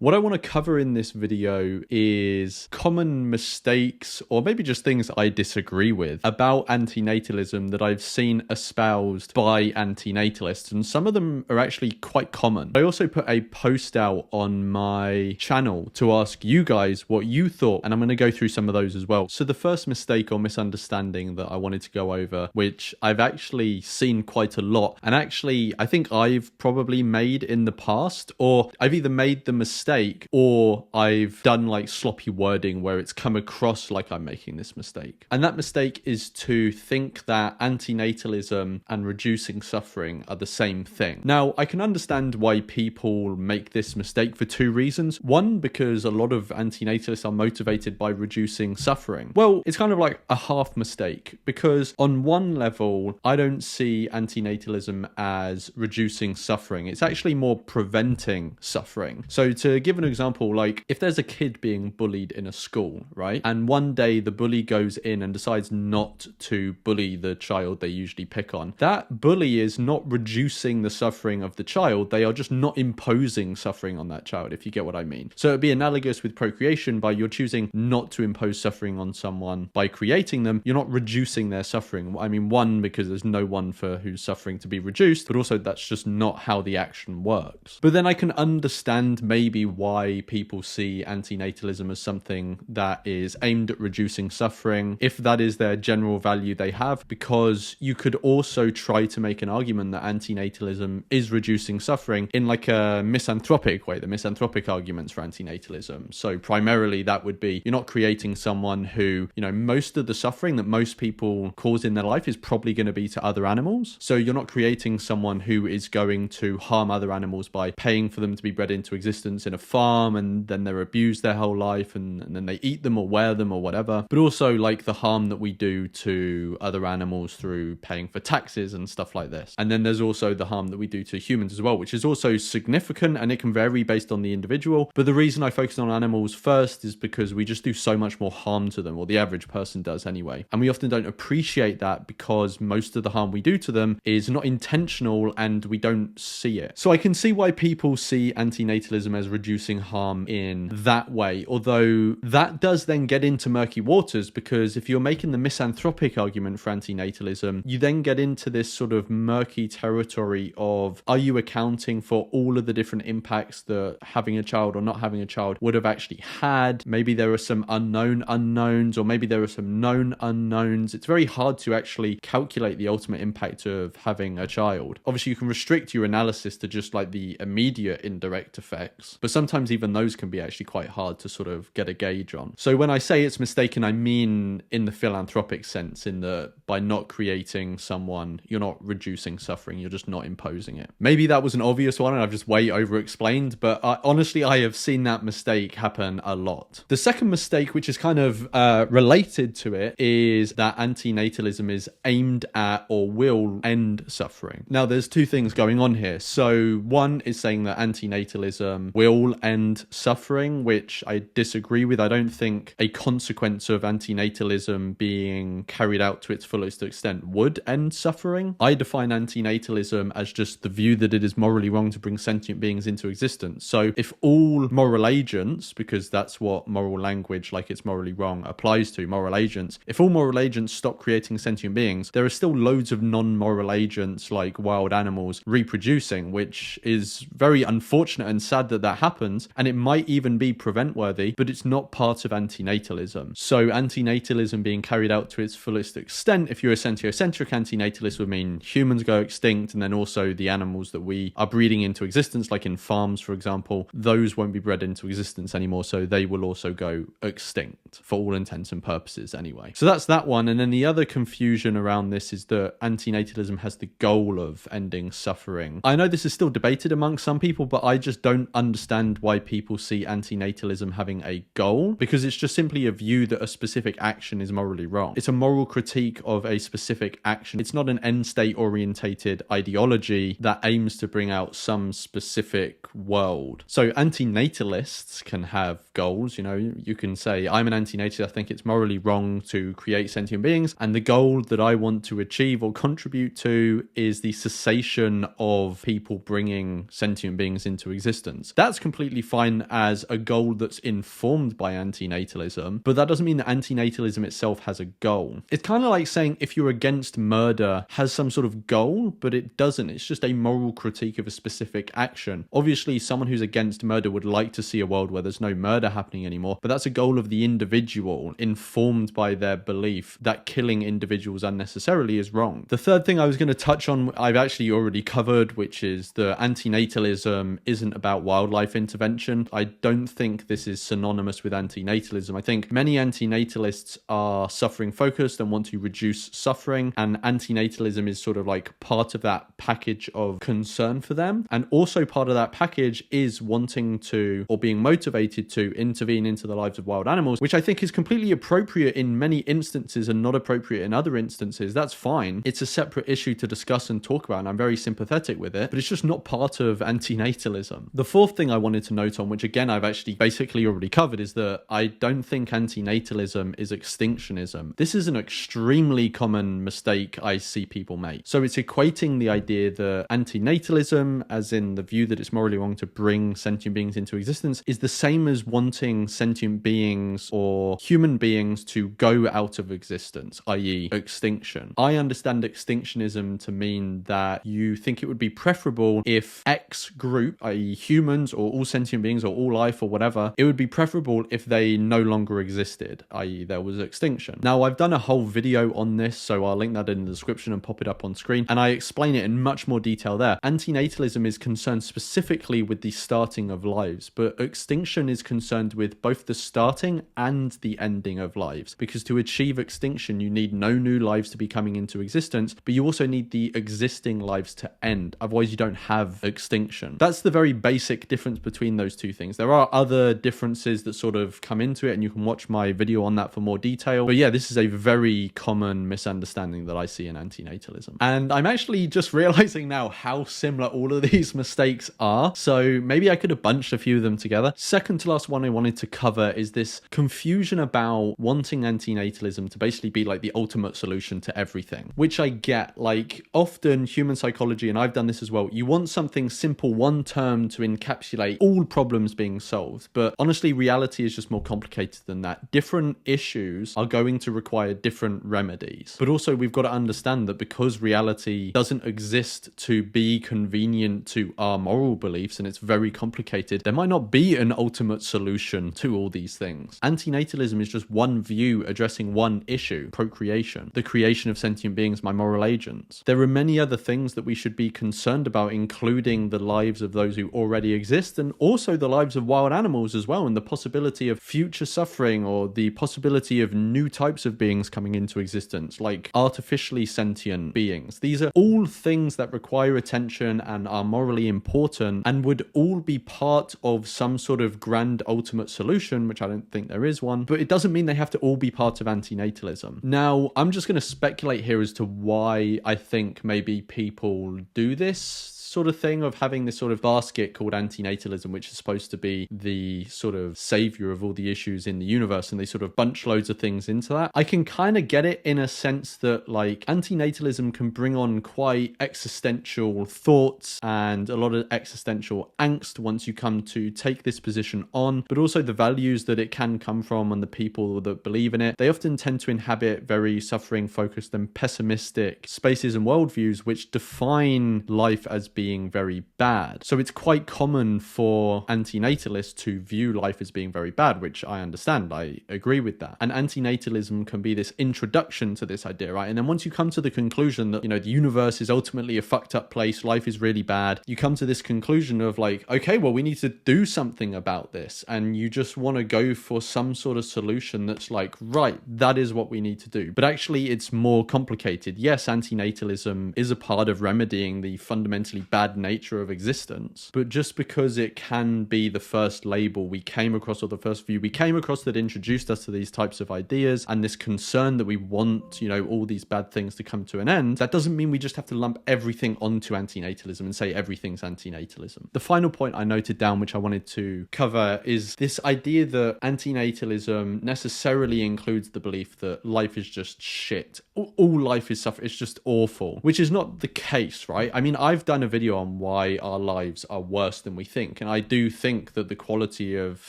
What I want to cover in this video is common mistakes, or maybe just things I disagree with about antinatalism that I've seen espoused by antinatalists, and some of them are actually quite common. I also put a post out on my channel to ask you guys what you thought, and I'm going to go through some of those as well. So the first mistake or misunderstanding that I wanted to go over, which I've actually seen quite a lot, and actually I think I've probably made in the past, or I've either made the mistake or I've done like sloppy wording where it's come across like I'm making this mistake. And that mistake is to think that antinatalism and reducing suffering are the same thing. Now, I can understand why people make this mistake for two reasons. One, because a lot of antinatalists are motivated by reducing suffering. Well, it's kind of like a half mistake, because on one level, I don't see antinatalism as reducing suffering. It's actually more preventing suffering. So to give an example, like if there's a kid being bullied in a school, right? And one day the bully goes in and decides not to bully the child they usually pick on. That bully is not reducing the suffering of the child. They are just not imposing suffering on that child, if you get what I mean. So it'd be analogous with procreation. By you're choosing not to impose suffering on someone by creating them, you're not reducing their suffering. I mean, one, because there's no one for whose suffering to be reduced, but also that's just not how the action works. But then I can understand maybe why people see antinatalism as something that is aimed at reducing suffering, if that is their general value they have, because you could also try to make an argument that antinatalism is reducing suffering in like a misanthropic way, the misanthropic arguments for antinatalism. So primarily that would be, you're not creating someone who, you know, most of the suffering that most people cause in their life is probably going to be to other animals. So you're not creating someone who is going to harm other animals by paying for them to be bred into existence in a farm, and then they're abused their whole life, and then they eat them or wear them or whatever. But also like the harm that we do to other animals through paying for taxes and stuff like this. And then there's also the harm that we do to humans as well, which is also significant, and it can vary based on the individual. But the reason I focus on animals first is because we just do so much more harm to them, or the average person does anyway. And we often don't appreciate that because most of the harm we do to them is not intentional and we don't see it. So I can see why people see antinatalism as reducing harm in that way, although that does then get into murky waters, because if you're making the misanthropic argument for antinatalism, you then get into this sort of murky territory of, are you accounting for all of the different impacts that having a child or not having a child would have actually had? Maybe there are some unknown unknowns, or maybe there are some known unknowns. It's very hard to actually calculate the ultimate impact of having a child. Obviously, you can restrict your analysis to just like the immediate indirect effects, but sometimes even those can be actually quite hard to sort of get a gauge on. So when I say it's mistaken, I mean in the philanthropic sense, in that by not creating someone, you're not reducing suffering, you're just not imposing it. Maybe that was an obvious one and I've just way over explained, but honestly, I have seen that mistake happen a lot. The second mistake, which is kind of related to it, is that antinatalism is aimed at or will end suffering. Now, there's two things going on here. So one is saying that antinatalism will end suffering, which I disagree with. I don't think a consequence of antinatalism being carried out to its fullest extent would end suffering. I define antinatalism as just the view that it is morally wrong to bring sentient beings into existence. So if all moral agents, because that's what moral language, like it's morally wrong, applies to, moral agents, if all moral agents stop creating sentient beings, there are still loads of non-moral agents like wild animals reproducing, which is very unfortunate and sad that that happens, and it might even be prevent worthy, but it's not part of antinatalism. So antinatalism being carried out to its fullest extent, if you're a sentiocentric antinatalist, would mean humans go extinct, and then also the animals that we are breeding into existence, like in farms, for example, those won't be bred into existence anymore, so they will also go extinct for all intents and purposes anyway. So that's that one. And then the other confusion around this is that antinatalism has the goal of ending suffering. I know this is still debated among some people, but I just don't understand why people see antinatalism having a goal, because it's just simply a view that a specific action is morally wrong. It's a moral critique of a specific action. It's not an end state orientated ideology that aims to bring out some specific world. So antinatalists can have goals. You know, you can say, I'm an antinatalist, I think it's morally wrong to create sentient beings, and the goal that I want to achieve or contribute to is the cessation of people bringing sentient beings into existence. That's completely fine as a goal that's informed by antinatalism, but that doesn't mean that antinatalism itself has a goal. It's kind of like saying if you're against murder has some sort of goal, but it doesn't. It's just a moral critique of a specific action. Obviously, someone who's against murder would like to see a world where there's no murder happening anymore, but that's a goal of the individual, informed by their belief that killing individuals unnecessarily is wrong. The third thing I was going to touch on, I've actually already covered, which is the antinatalism isn't about wildlife intervention. I don't think this is synonymous with antinatalism. I think many antinatalists are suffering focused and want to reduce suffering, and antinatalism is sort of like part of that package of concern for them. And also part of that package is wanting to, or being motivated to, intervene into the lives of wild animals, which I think is completely appropriate in many instances and not appropriate in other instances. That's fine. It's a separate issue to discuss and talk about, and I'm very sympathetic with it, but it's just not part of antinatalism. The fourth thing I wanted to note on, which again I've actually basically already covered, is that I don't think antinatalism is extinctionism. This is an extremely common mistake I see people make. So it's equating the idea that antinatalism, as in the view that it's morally wrong to bring sentient beings into existence, is the same as wanting sentient beings or human beings to go out of existence, i.e. extinction. I understand extinctionism to mean that you think it would be preferable if X group, i.e. humans or all sentient beings or all life or whatever, it would be preferable if they no longer existed, i.e. there was extinction. Now, I've done a whole video on this, so I'll link that in the description and pop it up on screen, and I explain it in much more detail there. Antinatalism is concerned specifically with the starting of lives, but extinction is concerned with both the starting and the ending of lives, because to achieve extinction you need no new lives to be coming into existence, but you also need the existing lives to end, otherwise you don't have extinction. That's the very basic difference between those two things. There are other differences that sort of come into it, and you can watch my video on that for more detail, but yeah, this is a very common misunderstanding that I see in antinatalism. And I'm actually just realizing now how similar all of these mistakes are, so maybe I could have bunched a few of them together. Second to last one I wanted to cover is this confusion about wanting antinatalism to basically be like the ultimate solution to everything, which I get. Like, often human psychology, and I've done this as well, you want something simple, one term to encapsulate all problems being solved, but honestly reality is just more complicated than that. Different issues are going to require different remedies, but also we've got to understand that because reality doesn't exist to be convenient to our moral beliefs and it's very complicated, there might not be an ultimate solution to all these things. Antinatalism is just one view addressing one issue: procreation, the creation of sentient beings, my moral agents. There are many other things that we should be concerned about, including the lives of those who already exist and also the lives of wild animals as well, and the possibility of future suffering or the possibility of new types of beings coming into existence, like artificially sentient beings. These are all things that require attention and are morally important and would all be part of some sort of grand ultimate solution, which I don't think there is one, but it doesn't mean they have to all be part of antinatalism. Now, I'm just going to speculate here as to why I think maybe people do this sort of thing of having this sort of basket called antinatalism, which is supposed to be the sort of savior of all the issues in the universe, and they sort of bunch loads of things into that. I can kind of get it in a sense that like antinatalism can bring on quite existential thoughts and a lot of existential angst once you come to take this position on, but also the values that it can come from and the people that believe in it. They often tend to inhabit very suffering focused and pessimistic spaces and worldviews which define life as being very bad. So it's quite common for antinatalists to view life as being very bad, which I understand. I agree with that. And antinatalism can be this introduction to this idea, right? And then once you come to the conclusion that, you know, the universe is ultimately a fucked up place, life is really bad, you come to this conclusion of like, okay, well, we need to do something about this. And you just want to go for some sort of solution that's like, right, that is what we need to do. But actually, it's more complicated. Yes, antinatalism is a part of remedying the fundamentally bad nature of existence, but just because it can be the first label we came across, or the first view we came across that introduced us to these types of ideas and this concern that we want, you know, all these bad things to come to an end, that doesn't mean we just have to lump everything onto antinatalism and say everything's antinatalism. The final point I noted down, which I wanted to cover, is this idea that antinatalism necessarily includes the belief that life is just shit. All life is suffering. It's just awful, which is not the case, right? I mean, I've done a video video on why our lives are worse than we think. And I do think that the quality of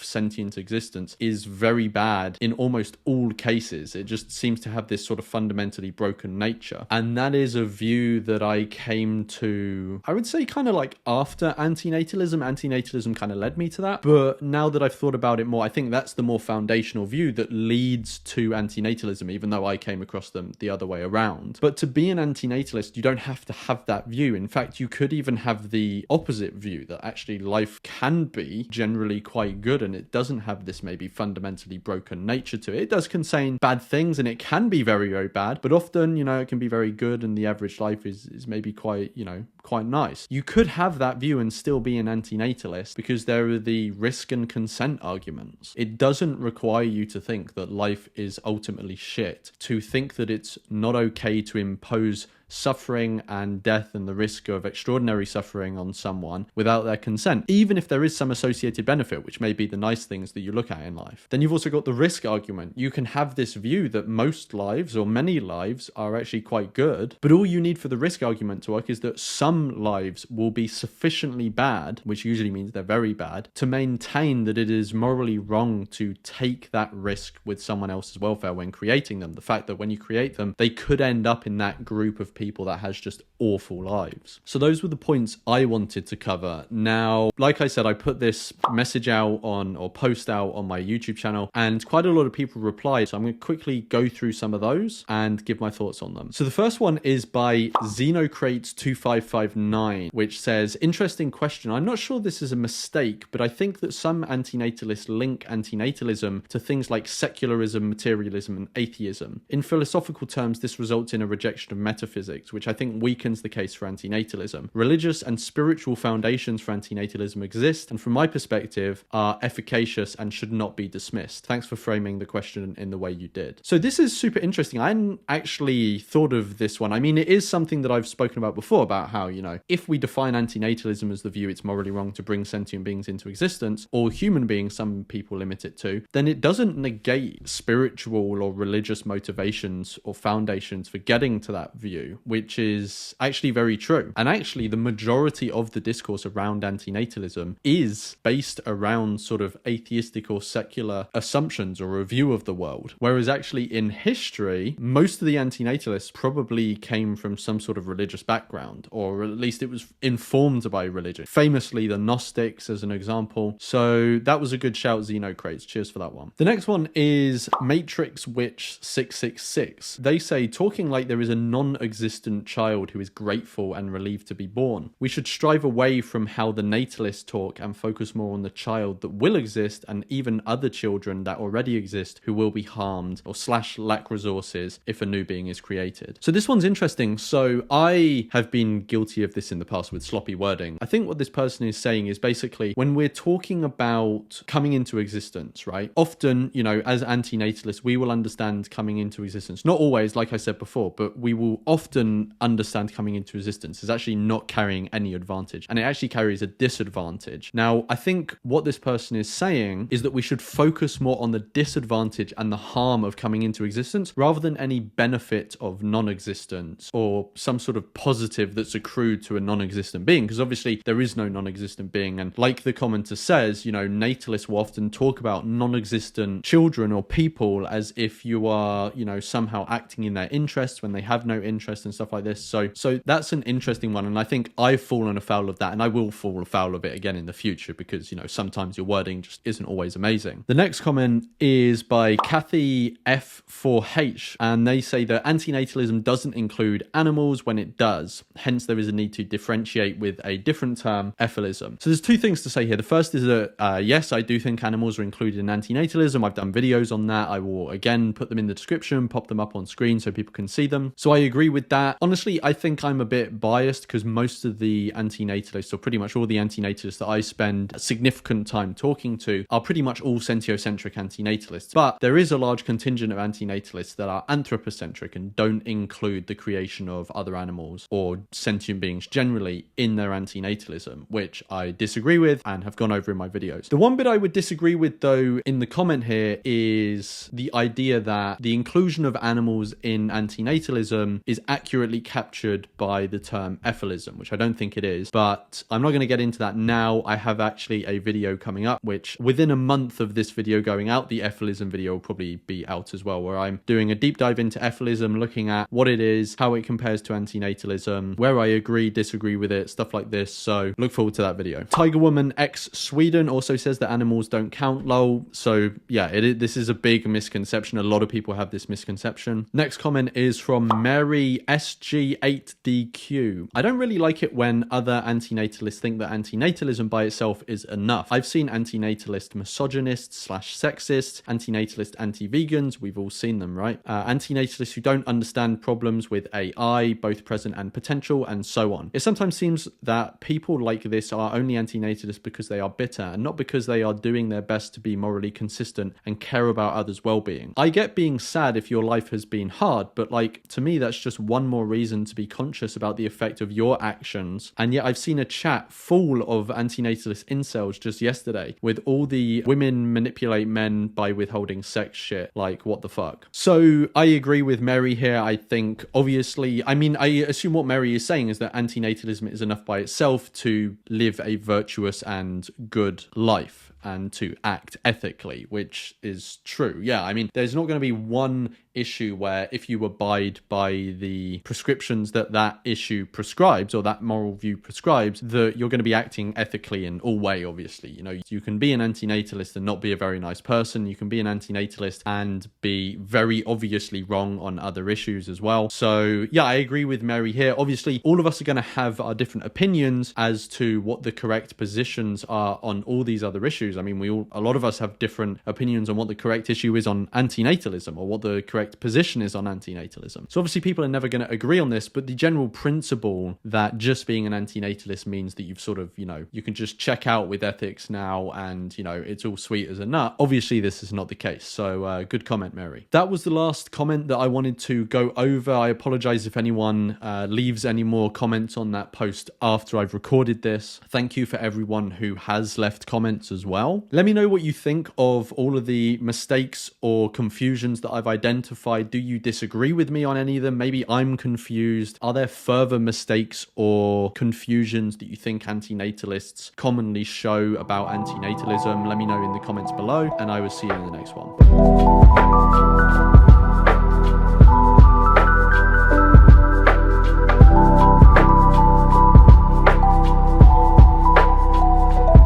sentient existence is very bad in almost all cases. It just seems to have this sort of fundamentally broken nature. And that is a view that I came to, I would say, kind of like after antinatalism. Antinatalism kind of led me to that. But now that I've thought about it more, I think that's the more foundational view that leads to antinatalism, even though I came across them the other way around. But to be an antinatalist, you don't have to have that view. In fact, you could even have the opposite view, that actually life can be generally quite good and it doesn't have this maybe fundamentally broken nature to it. It does contain bad things and it can be very, very bad, but often, it can be very good, and the average life is maybe quite, quite nice. You could have that view and still be an antinatalist, because there are the risk and consent arguments. It doesn't require you to think that life is ultimately shit, to think that it's not okay to impose suffering and death and the risk of extraordinary suffering on someone without their consent, even if there is some associated benefit, which may be the nice things that you look at in life. Then you've also got the risk argument. You can have this view that most lives, or many lives, are actually quite good, but all you need for the risk argument to work is that some lives will be sufficiently bad, which usually means they're very bad, to maintain that it is morally wrong to take that risk with someone else's welfare when creating them. The fact that when you create them, they could end up in that group of people that has just awful lives. So those were the points I wanted to cover. Now, like I said, I put this message out on, or post out on my YouTube channel, and quite a lot of people replied. So I'm going to quickly go through some of those and give my thoughts on them. So the first one is by Xenocrates2559, which says, interesting question. I'm not sure this is a mistake, but I think that some antinatalists link antinatalism to things like secularism, materialism, and atheism. In philosophical terms, this results in a rejection of metaphysics, which I think weakens the case for antinatalism. Religious and spiritual foundations for antinatalism exist, and from my perspective, are efficacious and should not be dismissed. Thanks for framing the question in the way you did. So this is super interesting. I hadn't actually thought of this one. I mean, it is something that I've spoken about before, about how, if we define antinatalism as the view it's morally wrong to bring sentient beings into existence, or human beings, some people limit it to, then it doesn't negate spiritual or religious motivations or foundations for getting to that view, which is actually very true. And actually, the majority of the discourse around antinatalism is based around sort of atheistic or secular assumptions or a view of the world. Whereas actually in history, most of the antinatalists probably came from some sort of religious background, or at least it was informed by religion. Famously, the Gnostics as an example. So that was a good shout, Xenocrates. Cheers for that one. The next one is Matrix Witch 666. They say, talking like there is a non-existent child who is grateful and relieved to be born. We should strive away from how the natalists talk and focus more on the child that will exist, and even other children that already exist who will be harmed or / lack resources if a new being is created. So this one's interesting. So I have been guilty of this in the past with sloppy wording. I think what this person is saying is basically, when we're talking about coming into existence, right? Often, as antinatalists, we will understand coming into existence. Not always, like I said before, but we will often understand coming into existence is actually not carrying any advantage, and it actually carries a disadvantage. Now, I think what this person is saying is that we should focus more on the disadvantage and the harm of coming into existence rather than any benefit of non-existence or some sort of positive that's accrued to a non-existent being, because obviously there is no non-existent being. And like the commenter says, natalists will often talk about non-existent children or people as if you are, somehow acting in their interests when they have no interest and stuff like this. So that's an interesting one, and I think I've fallen afoul of that, and I will fall afoul of it again in the future, because sometimes your wording just isn't always amazing. The next comment is by Kathy F4H, and they say that antinatalism doesn't include animals when it does, hence there is a need to differentiate with a different term, ethylism. So there's two things to say here. The first is that yes, I do think animals are included in antinatalism. I've done videos on that. I will again put them in the description, pop them up on screen so people can see them. So I agree with that. Honestly, I think I'm a bit biased, because most of the antinatalists, or pretty much all the antinatalists that I spend a significant time talking to, are pretty much all sentiocentric antinatalists. But there is a large contingent of antinatalists that are anthropocentric and don't include the creation of other animals or sentient beings generally in their antinatalism, which I disagree with and have gone over in my videos. The one bit I would disagree with, though, in the comment here is the idea that the inclusion of animals in antinatalism is actually accurately captured by the term ethylism, which I don't think it is, but I'm not going to get into that now. I have actually a video coming up, which within a month of this video going out, the ethylism video will probably be out as well, where I'm doing a deep dive into ethylism, looking at what it is, how it compares to antinatalism, where I agree, disagree with it, stuff like this. So look forward to that video. Tiger Woman X Sweden also says that animals don't count, lol. So yeah, this is a big misconception. A lot of people have this misconception. Next comment is from Mary SG8DQ. I don't really like it when other antinatalists think that antinatalism by itself is enough. I've seen antinatalist misogynists / sexists, antinatalist anti-vegans, we've all seen them, right? Antinatalists who don't understand problems with AI, both present and potential, and so on. It sometimes seems that people like this are only antinatalists because they are bitter and not because they are doing their best to be morally consistent and care about others' well-being. I get being sad if your life has been hard, but like, to me, that's just one more reason to be conscious about the effect of your actions. And yet I've seen a chat full of antinatalist incels just yesterday with all the women manipulate men by withholding sex shit. Like, what the fuck? So I agree with Mary here. I think, obviously, I mean, I assume what Mary is saying is that antinatalism is enough by itself to live a virtuous and good life and to act ethically, which is true. Yeah, I mean, there's not going to be one issue where if you abide by the prescriptions that issue prescribes or that moral view prescribes, that you're going to be acting ethically in all way. Obviously, you know, you can be an antinatalist and not be a very nice person. You can be an antinatalist and be very obviously wrong on other issues as well. So yeah, I agree with Mary here. Obviously, all of us are going to have our different opinions as to what the correct positions are on all these other issues. I mean, a lot of us have different opinions on what the correct issue is on antinatalism or what the correct position is on antinatalism. So obviously people are never going to agree on this, but the general principle that just being an antinatalist means that you've sort of, you know, you can just check out with ethics now and, you know, it's all sweet as a nut. Obviously this is not the case. So good comment, Mary. That was the last comment that I wanted to go over. I apologize if anyone leaves any more comments on that post after I've recorded this. Thank you for everyone who has left comments as well. Let me know what you think of all of the mistakes or confusions that I've identified. Do you disagree with me on any of them? Maybe I'm confused. Are there further mistakes or confusions that you think antinatalists commonly show about antinatalism? Let me know in the comments below, and I will see you in the next one.